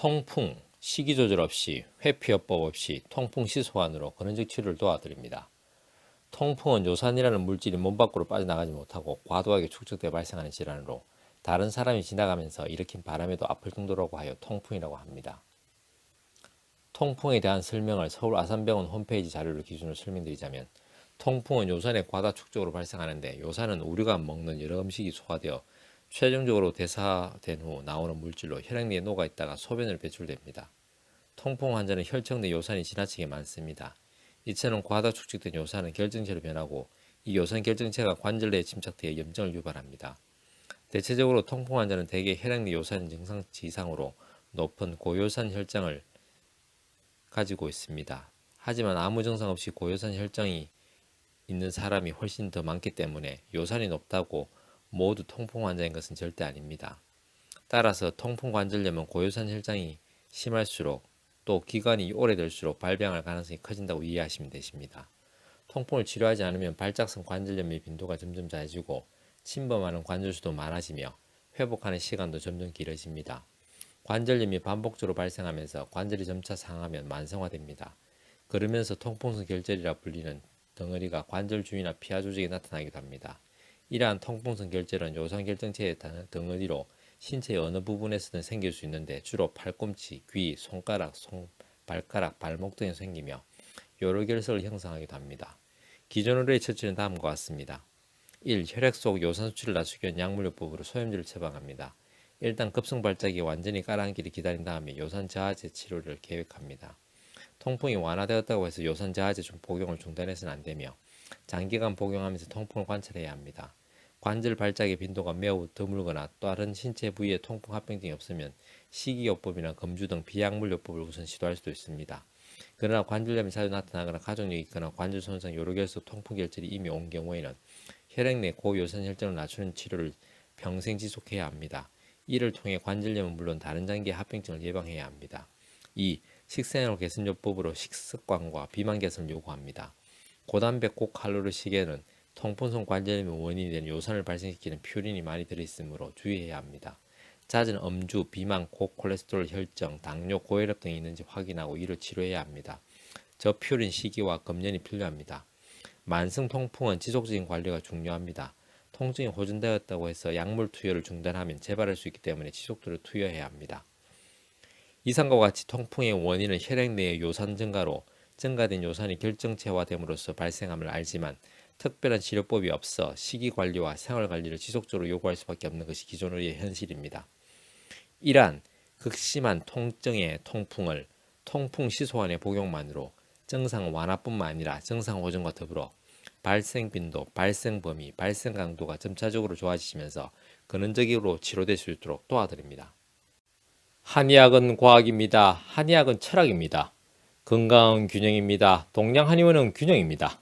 통풍, 식이 조절 없이, 회피요법 없이 통풍 시소환으로 근원적 치료를 도와드립니다. 통풍은 요산이라는 물질이 몸 밖으로 빠져나가지 못하고 과도하게 축적되어 발생하는 질환으로 다른 사람이 지나가면서 일으킨 바람에도 아플 정도라고 하여 통풍이라고 합니다. 통풍에 대한 설명을 서울 아산병원 홈페이지 자료를 기준으로 설명드리자면, 통풍은 요산의 과다 축적으로 발생하는데, 요산은 우리가 먹는 여러 음식이 소화되어 최종적으로 대사된 후 나오는 물질로 혈액 내에 녹아있다가 소변으로 배출됩니다. 통풍 환자는 혈청 내 요산이 지나치게 많습니다. 이처럼 과다 축적된 요산은 결정체로 변하고, 이 요산 결정체가 관절 내에 침착되어 염증을 유발합니다. 대체적으로 통풍 환자는 대개 혈액 내 요산 증상치 이상으로 높은 고요산 혈장을 가지고 있습니다. 하지만 아무 증상 없이 고요산 혈장이 있는 사람이 훨씬 더 많기 때문에 요산이 높다고 모두 통풍 환자인 것은 절대 아닙니다. 따라서 통풍 관절염은 고요산 혈장이 심할수록 또 기간이 오래될수록 발병할 가능성이 커진다고 이해하시면 되십니다. 통풍을 치료하지 않으면 발작성 관절염의 빈도가 점점 잦아지고 침범하는 관절수도 많아지며 회복하는 시간도 점점 길어집니다. 관절염이 반복적으로 발생하면서 관절이 점차 상하면 만성화됩니다. 그러면서 통풍성 결절이라 불리는 덩어리가 관절 주위나 피하 조직에 나타나기도 합니다. 이러한 통풍성 결절은 요산 결정체의 덩어리로 신체의 어느 부분에서든 생길 수 있는데, 주로 팔꿈치, 귀, 손가락, 발가락, 발목 등에 생기며 여러 결석을 형성하기도 합니다. 기존 의료의 처치는 다음과 같습니다. 1. 혈액 속 요산 수치를 낮추기 위한 약물요법으로 소염제를 처방합니다. 일단 급성 발작이 완전히 가라앉기를 기다린 다음에 요산 저하제 치료를 계획합니다. 통풍이 완화되었다고 해서 요산 저하제 복용을 중단해서는 안 되며, 장기간 복용하면서 통풍을 관찰해야 합니다. 관절 발작의 빈도가 매우 드물거나 다른 신체 부위에 통풍 합병증이 없으면 식이요법이나 금주 등 비약물요법을 우선 시도할 수도 있습니다. 그러나 관절염이 자주 나타나거나 가족력이 있거나 관절 손상, 요로결석, 통풍 결절이 이미 온 경우에는 혈액 내 고요산 혈전을 낮추는 치료를 평생 지속해야 합니다. 이를 통해 관절염은 물론 다른 장기의 합병증을 예방해야 합니다. 2. 식생활 개선요법으로 식습관과 비만 개선을 요구합니다. 고단백 고칼로리 식에는 통풍성 관절염의 원인이 되는 요산을 발생시키는 퓨린이 많이 들어있으므로 주의해야 합니다. 잦은 음주, 비만, 고콜레스테롤, 혈증, 당뇨, 고혈압 등이 있는지 확인하고 이를 치료해야 합니다. 저퓨린 시기와 검연이 필요합니다. 만성 통풍은 지속적인 관리가 중요합니다. 통증이 호전되었다고 해서 약물 투여를 중단하면 재발할 수 있기 때문에 지속적으로 투여해야 합니다. 이상과 같이 통풍의 원인은 혈액 내의 요산 증가로 증가된 요산이 결정체화됨으로써 발생함을 알지만 특별한 치료법이 없어 식이관리와 생활관리를 지속적으로 요구할 수밖에 없는 것이 기존 의료의 현실입니다. 이러한 극심한 통증의 통풍을 통풍 시소환의 복용만으로 증상 완화뿐만 아니라 증상 호전과 더불어 발생 빈도, 발생 범위, 발생 강도가 점차적으로 좋아지시면서 근원적으로 치료될 수 있도록 도와드립니다. 한의학은 과학입니다. 한의학은 철학입니다. 건강은 균형입니다. 동양 한의원은 균형입니다.